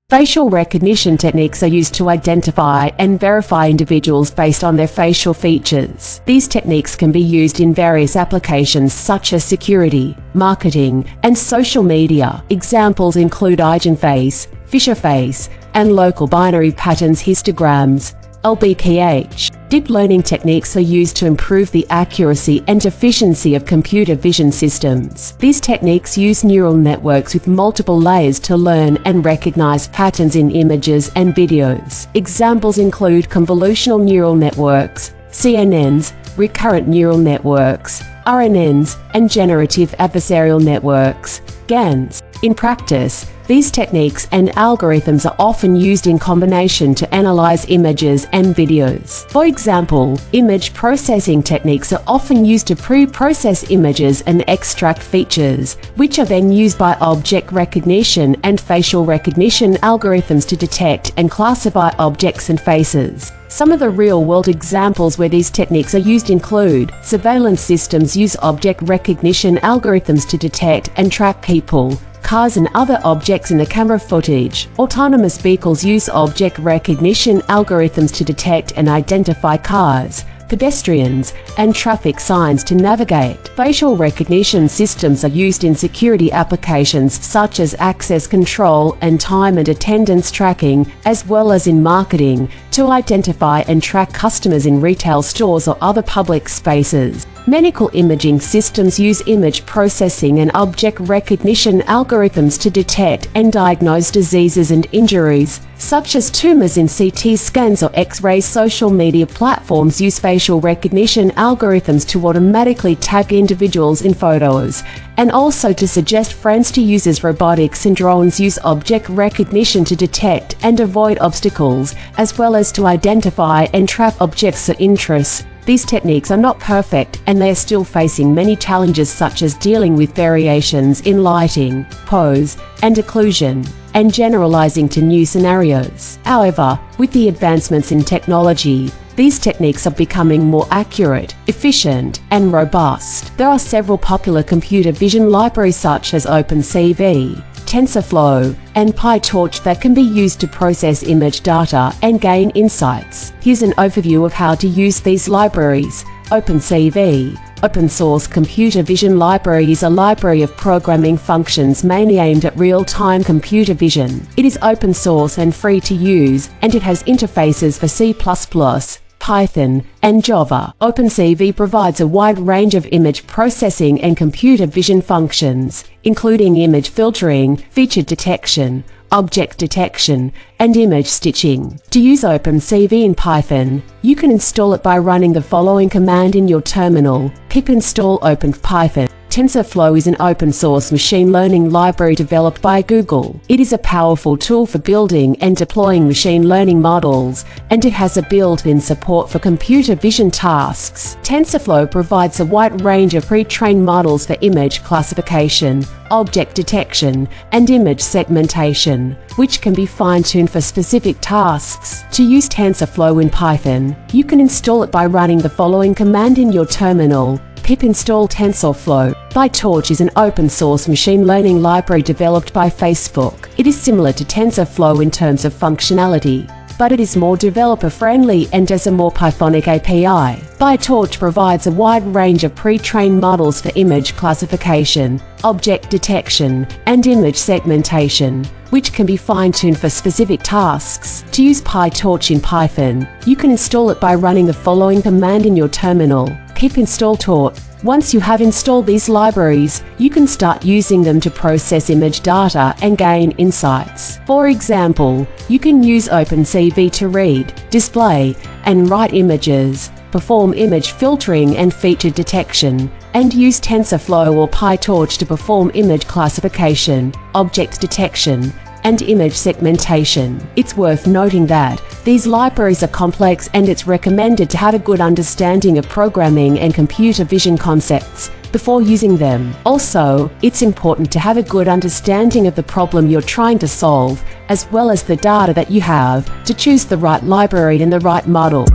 Facial recognition techniques are used to identify and verify individuals based on their facial features. These techniques can be used in various applications such as security, marketing, and social media. Examples include eigenface, Fisher face, and local binary patterns histograms, LBPH. Deep learning techniques are used to improve the accuracy and efficiency of computer vision systems. These techniques use neural networks with multiple layers to learn and recognize patterns in images and videos. Examples include convolutional neural networks, CNNs, recurrent neural networks, RNNs, and generative adversarial networks, GANs. In practice, these techniques and algorithms are often used in combination to analyze images and videos. For example, image processing techniques are often used to pre-process images and extract features, which are then used by object recognition and facial recognition algorithms to detect and classify objects and faces. Some of the real-world examples where these techniques are used include surveillance systems use object recognition algorithms to detect and track people, cars and other objects in the camera footage. Autonomous vehicles use object recognition algorithms to detect and identify cars, pedestrians, and traffic signs to navigate. Facial recognition systems are used in security applications such as access control and time and attendance tracking, as well as in marketing, to identify and track customers in retail stores or other public spaces. Medical imaging systems use image processing and object recognition algorithms to detect and diagnose diseases and injuries, such as tumors in CT scans or X-rays. Social media platforms use facial recognition algorithms to automatically tag individuals in photos, and also to suggest friends to users. Robotics and drones use object recognition to detect and avoid obstacles, as well as to identify and trap objects of interest. These techniques are not perfect, and they are still facing many challenges such as dealing with variations in lighting, pose, and occlusion, and generalizing to new scenarios. However, with the advancements in technology, these techniques are becoming more accurate, efficient, and robust. There are several popular computer vision libraries such as OpenCV, TensorFlow, and PyTorch that can be used to process image data and gain insights. Here's an overview of how to use these libraries. OpenCV, Open Source Computer Vision Library, is a library of programming functions mainly aimed at real-time computer vision. It is open source and free to use, and it has interfaces for C++, Python, and Java. OpenCV provides a wide range of image processing and computer vision functions, including image filtering, feature detection, object detection, and image stitching. To use OpenCV in Python, you can install it by running the following command in your terminal: pip install OpenPython. TensorFlow is an open-source machine learning library developed by Google. It is a powerful tool for building and deploying machine learning models, and it has a built-in support for computer vision tasks. TensorFlow provides a wide range of pre-trained models for image classification, object detection, and image segmentation, which can be fine-tuned for specific tasks. To use TensorFlow in Python, you can install it by running the following command in your terminal: pip install TensorFlow. PyTorch is an open-source machine learning library developed by Facebook. It is similar to TensorFlow in terms of functionality, but it is more developer-friendly and has a more Pythonic API. PyTorch provides a wide range of pre-trained models for image classification, object detection, and image segmentation, which can be fine-tuned for specific tasks. To use PyTorch in Python, you can install it by running the following command in your terminal: pip install torch. Once you have installed these libraries, you can start using them to process image data and gain insights. For example, you can use OpenCV to read, display, and write images, perform image filtering and feature detection, and use TensorFlow or PyTorch to perform image classification, object detection, and image segmentation. It's worth noting that these libraries are complex, and it's recommended to have a good understanding of programming and computer vision concepts before using them. Also, it's important to have a good understanding of the problem you're trying to solve, as well as the data that you have, to choose the right library and the right model.